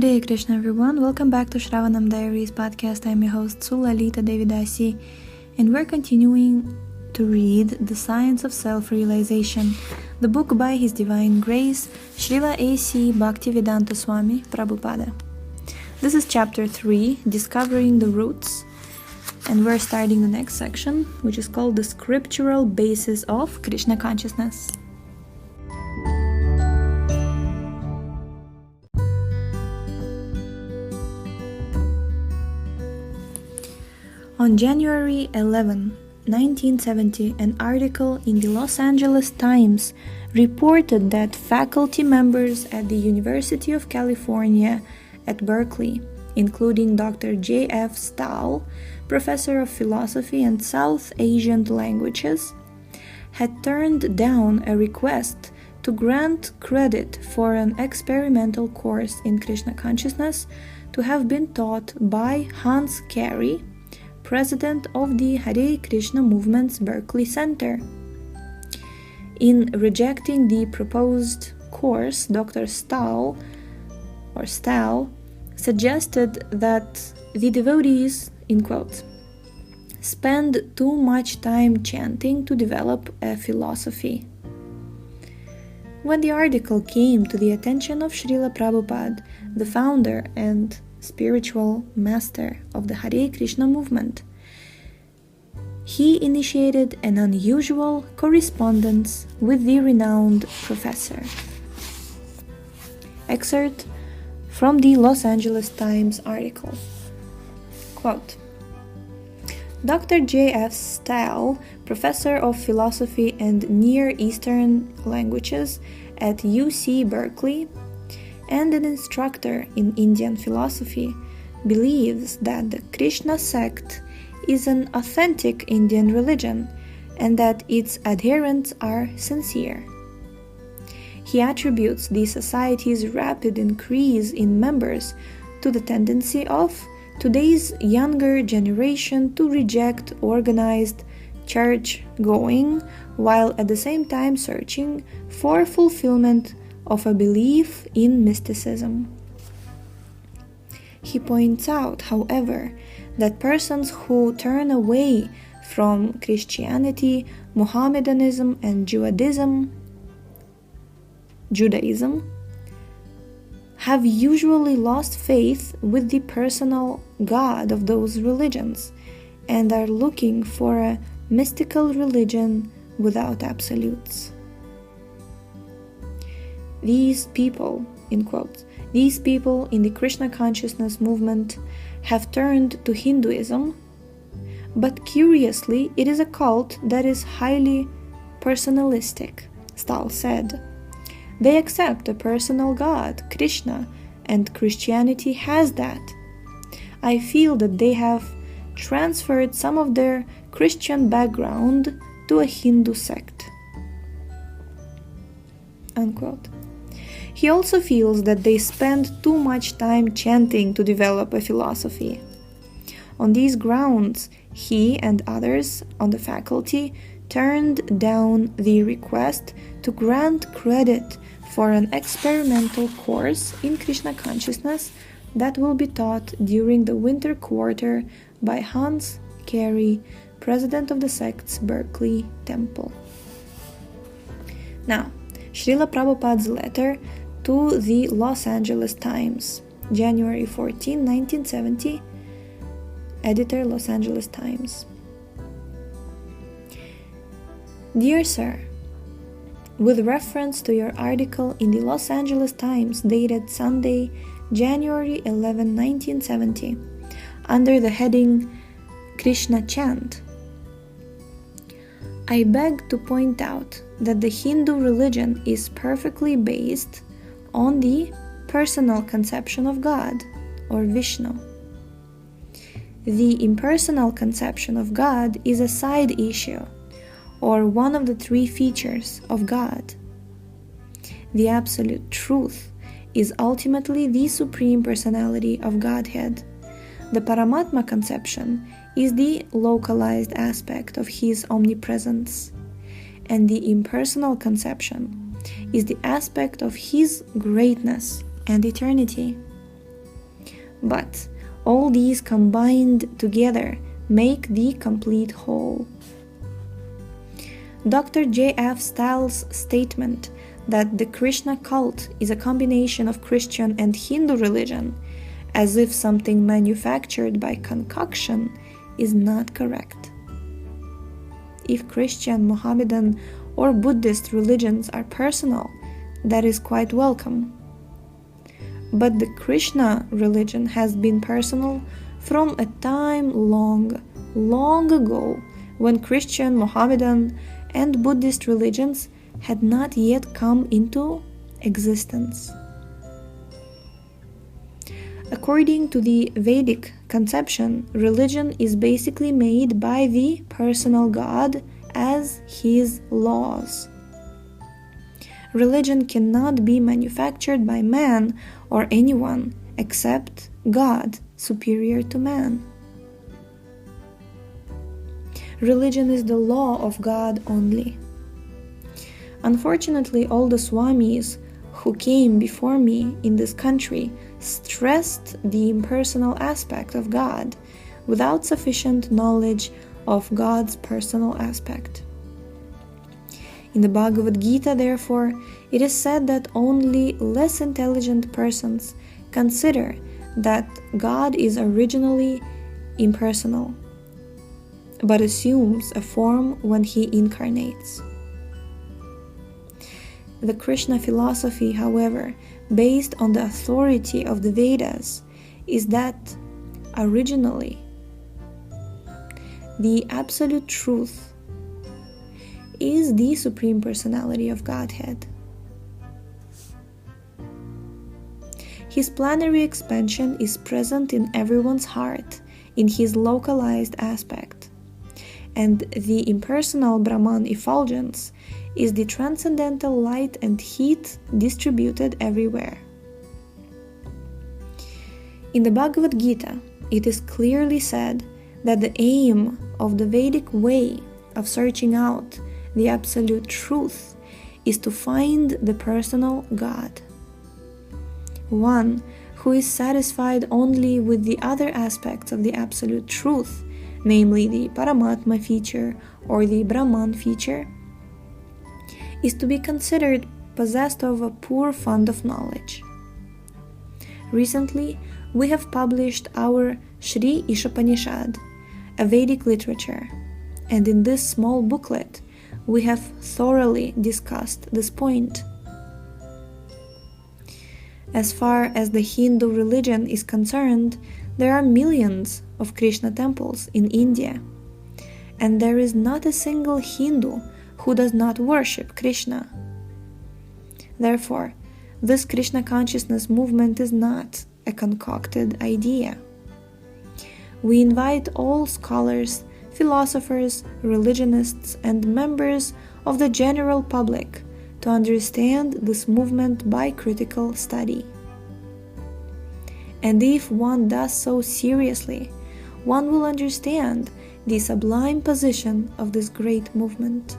Hare Krishna everyone, welcome back to Shravanam Diaries podcast. I'm your host Sulalita Devidasi, and we're continuing to read The Science of Self-Realization, the book by His Divine Grace, Srila A.C. Bhakti-Vedanta Swami Prabhupada. This is chapter 3, Discovering the Roots, and we're starting the next section, which is called The Scriptural Basis of Krishna Consciousness. On January 11, 1970, an article in the Los Angeles Times reported that faculty members at the University of California at Berkeley, including Dr. J.F. Stahl, professor of philosophy and South Asian languages, had turned down a request to grant credit for an experimental course in Krishna consciousness to have been taught by Hans Hare, president of the Hare Krishna movement's Berkeley Center. In rejecting the proposed course, Dr. Stahl suggested that the devotees, in quotes, spend too much time chanting to develop a philosophy. When the article came to the attention of Srila Prabhupada, the founder and spiritual master of the Hare Krishna movement, he initiated an unusual correspondence with the renowned professor. Excerpt from the Los Angeles Times article. Quote, Dr. J.F. Stahl, professor of philosophy and Near Eastern languages at UC Berkeley, and an instructor in Indian philosophy, believes that the Krishna sect is an authentic Indian religion and that its adherents are sincere. He attributes the society's rapid increase in members to the tendency of today's younger generation to reject organized church-going while at the same time searching for fulfillment of a belief in mysticism. He points out, however, that persons who turn away from Christianity, Mohammedanism, and Judaism have usually lost faith with the personal God of those religions and are looking for a mystical religion without absolutes. These people, in quotes, these people in the Krishna consciousness movement have turned to Hinduism, but curiously, it is a cult that is highly personalistic, Stahl said. They accept a personal God, Krishna, and Christianity has that. I feel that they have transferred some of their Christian background to a Hindu sect. Unquote. He also feels that they spend too much time chanting to develop a philosophy. On these grounds, he and others on the faculty turned down the request to grant credit for an experimental course in Krishna consciousness that will be taught during the winter quarter by Hans Hare, president of the sect's Berkeley temple. Now, Srila Prabhupada's letter to the Los Angeles Times, January 14, 1970, editor, Los Angeles Times. Dear Sir, with reference to your article in the Los Angeles Times dated Sunday, January 11, 1970, under the heading Krishna Chant, I beg to point out that the Hindu religion is perfectly based on the personal conception of God, or Vishnu. The impersonal conception of God is a side issue, or one of the three features of God. The absolute truth is ultimately the Supreme Personality of Godhead. The Paramatma conception is the localized aspect of His omnipresence, and the impersonal conception is the aspect of His greatness and eternity. but all these combined together make the complete whole. Dr. J.F. Styles' statement that the Krishna cult is a combination of Christian and Hindu religion, as if something manufactured by concoction, is not correct. If Christian, Mohammedan, or Buddhist religions are personal, that is quite welcome. But the Krishna religion has been personal from a time long ago, when Christian, Mohammedan, and Buddhist religions had not yet come into existence. According to the Vedic conception, religion is basically made by the personal God as his laws. Religion cannot be manufactured by man or anyone except God, superior to man. Religion is the law of God only. Unfortunately, all the Swamis who came before me in this country stressed the impersonal aspect of God without sufficient knowledge of God's personal aspect. In the Bhagavad Gita, therefore, it is said that only less intelligent persons consider that God is originally impersonal, but assumes a form when he incarnates. The Krishna philosophy, however, based on the authority of the Vedas, is that originally the absolute truth is the Supreme Personality of Godhead. His plenary expansion is present in everyone's heart in his localized aspect, and the impersonal Brahman effulgence is the transcendental light and heat distributed everywhere. In the Bhagavad Gita, it is clearly said that the aim of the Vedic way of searching out the absolute truth is to find the personal God, one who is satisfied only with the other aspects of the absolute truth, namely the Paramatma feature or the Brahman feature, is to be considered possessed of a poor fund of knowledge. Recently, we have published our Sri Ishopanishad, a Vedic literature, and in this small booklet, we have thoroughly discussed this point. As far as the Hindu religion is concerned, there are millions of Krishna temples in India, and there is not a single Hindu who does not worship Krishna. Therefore, this Krishna consciousness movement is not a concocted idea. We invite all scholars, philosophers, religionists, and members of the general public to understand this movement by critical study. And if one does so seriously, one will understand the sublime position of this great movement.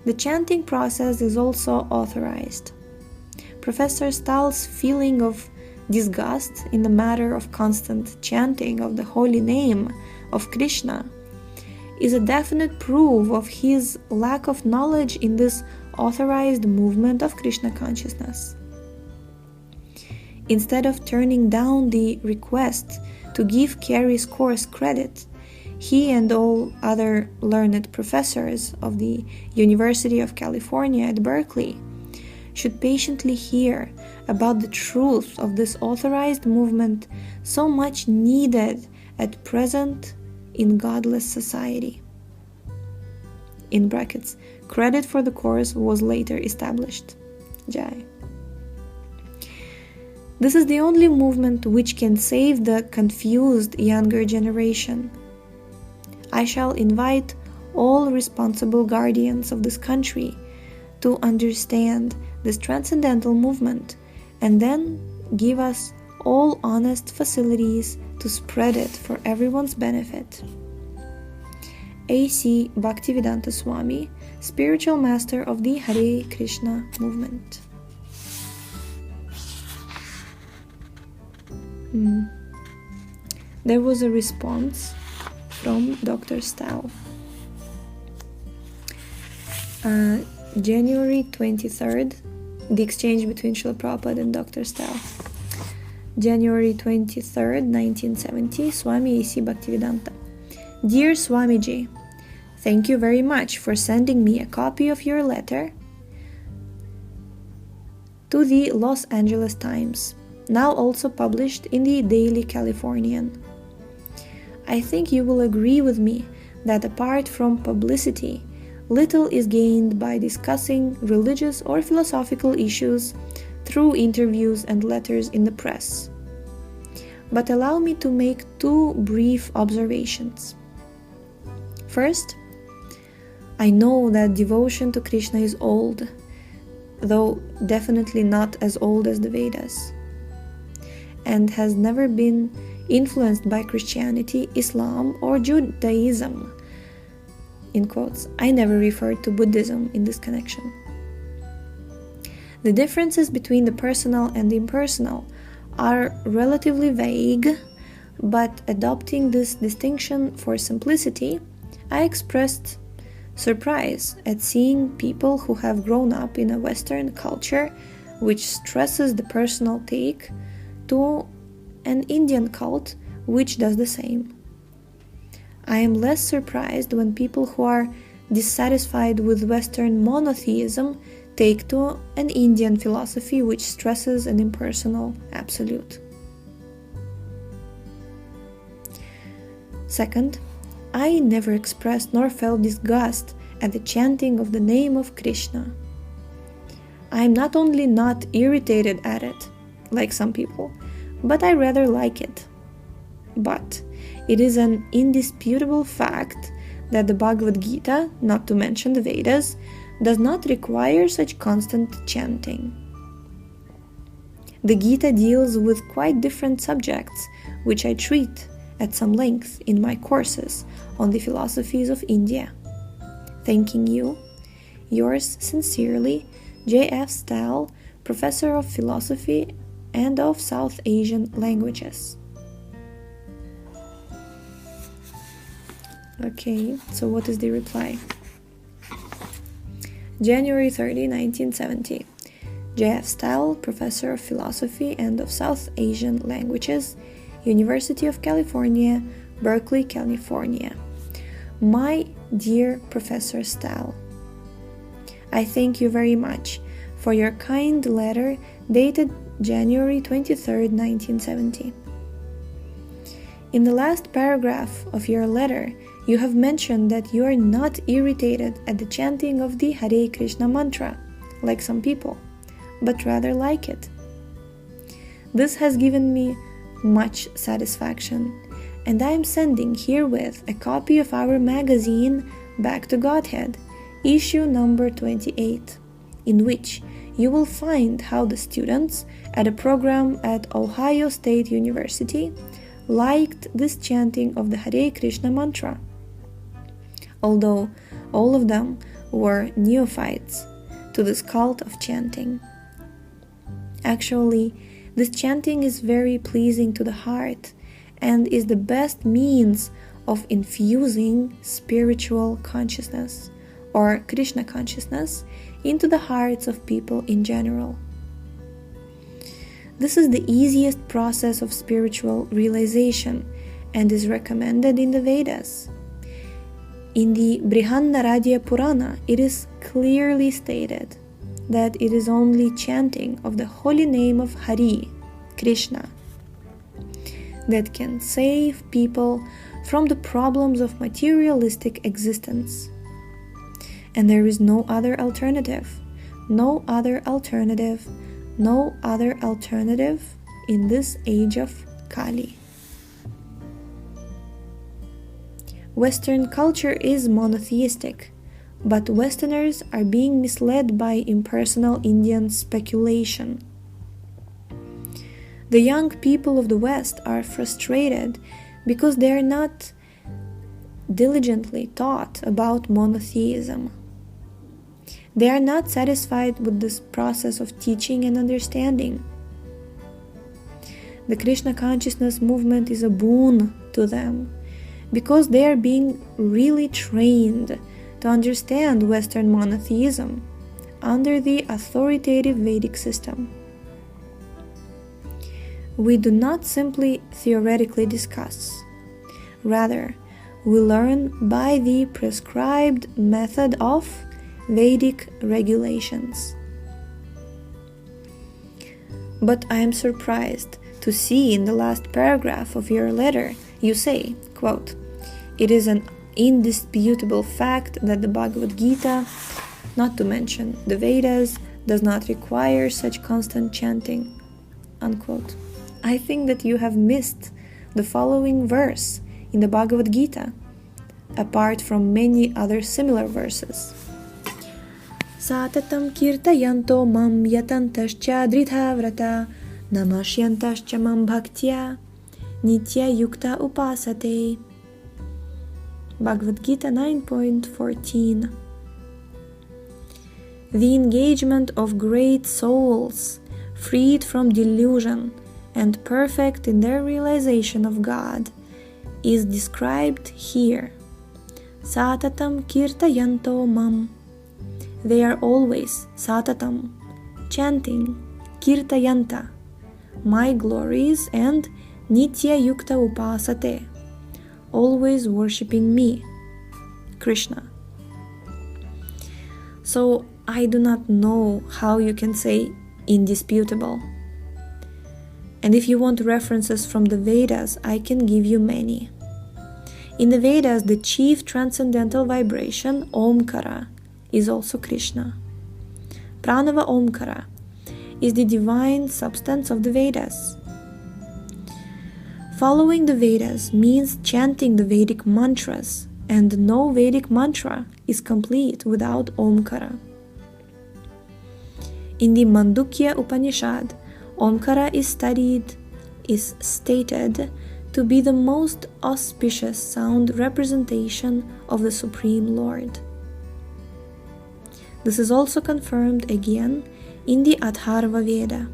The chanting process is also authorized. Professor Stahl's feeling of disgust in the matter of constant chanting of the holy name of Krishna is a definite proof of his lack of knowledge in this authorized movement of Krishna consciousness. Instead of turning down the request to give Carey's course credit, he and all other learned professors of the University of California at Berkeley should patiently hear about the truth of this authorized movement so much needed at present in godless society. In brackets, credit for the course was later established. Jai. This is the only movement which can save the confused younger generation. I shall invite all responsible guardians of this country to understand this transcendental movement and then give us all honest facilities to spread it for everyone's benefit. A.C. Bhaktivedanta Swami, Spiritual Master of the Hare Krishna movement. There was a response from Dr. Stahl. January 23rd, the exchange between Srila Prabhupada and Dr. Stahl. January 23rd, 1970, Swami A.C. Bhaktivedanta. Dear Swamiji, thank you very much for sending me a copy of your letter to the Los Angeles Times, now also published in the Daily Californian. I think you will agree with me that apart from publicity, little is gained by discussing religious or philosophical issues through interviews and letters in the press. But allow me to make two brief observations. First, I know that devotion to Krishna is old, though definitely not as old as the Vedas, and has never been influenced by Christianity, Islam, or Judaism. In quotes, I never referred to Buddhism in this connection. The differences between the personal and the impersonal are relatively vague, but adopting this distinction for simplicity, I expressed surprise at seeing people who have grown up in a Western culture which stresses the personal take to an Indian cult which does the same. I am less surprised when people who are dissatisfied with Western monotheism take to an Indian philosophy which stresses an impersonal absolute. Second, I never expressed nor felt disgust at the chanting of the name of Krishna. I am not only not irritated at it, like some people, but I rather like it. But it is an indisputable fact that the Bhagavad Gita, not to mention the Vedas, does not require such constant chanting. The Gita deals with quite different subjects, which I treat at some length in my courses on the philosophies of India. Thanking you, yours sincerely, J.F. Stahl, Professor of Philosophy and of South Asian Languages. Okay, so what is the reply? January 30, 1970. J.F. Stahl, Professor of Philosophy and of South Asian Languages, University of California, Berkeley, California. My dear Professor Stahl, I thank you very much for your kind letter dated January 23, 1970. In the last paragraph of your letter, you have mentioned that you are not irritated at the chanting of the Hare Krishna mantra, like some people, but rather like it. This has given me much satisfaction, and I am sending herewith a copy of our magazine Back to Godhead, issue number 28, in which you will find how the students at a program at Ohio State University liked this chanting of the Hare Krishna mantra, although all of them were neophytes to this cult of chanting. Actually, this chanting is very pleasing to the heart and is the best means of infusing spiritual consciousness or Krishna consciousness into the hearts of people in general. This is the easiest process of spiritual realization and is recommended in the Vedas. In the Brihandaradya Purana, it is clearly stated that it is only chanting of the holy name of Hare, Krishna, that can save people from the problems of materialistic existence. And there is no other alternative, no other alternative in this age of Kali. Western culture is monotheistic, but Westerners are being misled by impersonal Indian speculation. The young people of the West are frustrated because they are not diligently taught about monotheism. They are not satisfied with this process of teaching and understanding. the Krishna consciousness movement is a boon to them, because they are being really trained to understand Western monotheism under the authoritative Vedic system. We do not simply theoretically discuss. Rather, we learn by the prescribed method of Vedic regulations. But I am surprised to see in the last paragraph of your letter you say, quote, "It is an indisputable fact that the Bhagavad Gita, not to mention the Vedas, does not require such constant chanting," unquote. I think that you have missed the following verse in the Bhagavad Gita, apart from many other similar verses. Satatam kirtayanto mam yatantascha drithavrata namashyantascha mam bhaktya nitya yukta upasate. Bhagavad Gita 9.14. The engagement of great souls, freed from delusion and perfect in their realization of God, is described here. Satatam kirtayanto mam. They are always satatam, chanting, kirtayanta, my glories, and nitya yukta upasate, always worshipping me, Krishna. So I do not know how you can say indisputable. And if you want references from the Vedas, I can give you many. In the Vedas, the chief transcendental vibration, Omkara, is also Krishna. Pranava Omkara is the divine substance of the Vedas. Following the Vedas means chanting the Vedic mantras, and no Vedic mantra is complete without Omkara. In the Mandukya Upanishad, Omkara is stated to be the most auspicious sound representation of the Supreme Lord. This is also confirmed again in the Atharva Veda.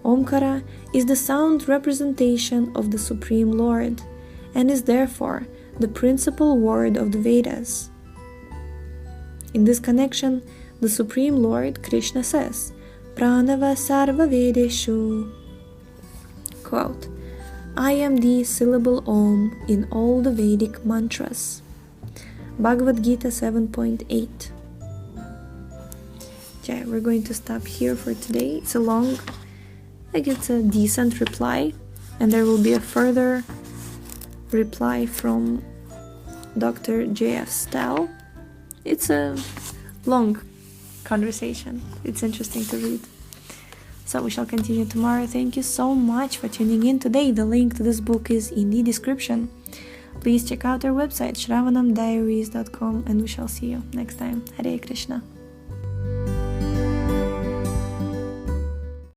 Omkara is the sound representation of the Supreme Lord and is therefore the principal word of the Vedas. In this connection, the Supreme Lord Krishna says, Pranava Sarva Vedeshu. Quote, I am the syllable Om in all the Vedic mantras. Bhagavad Gita 7.8. Okay, we're going to stop here for today. It's it's a decent reply, and there will be a further reply from Dr. J.F. Stahl. It's a long conversation. It's interesting to read. So we shall continue tomorrow. Thank you so much for tuning in today. The link to this book is in the description. Please check out our website, shravanamdiaries.com, and we shall see you next time. Hare Krishna.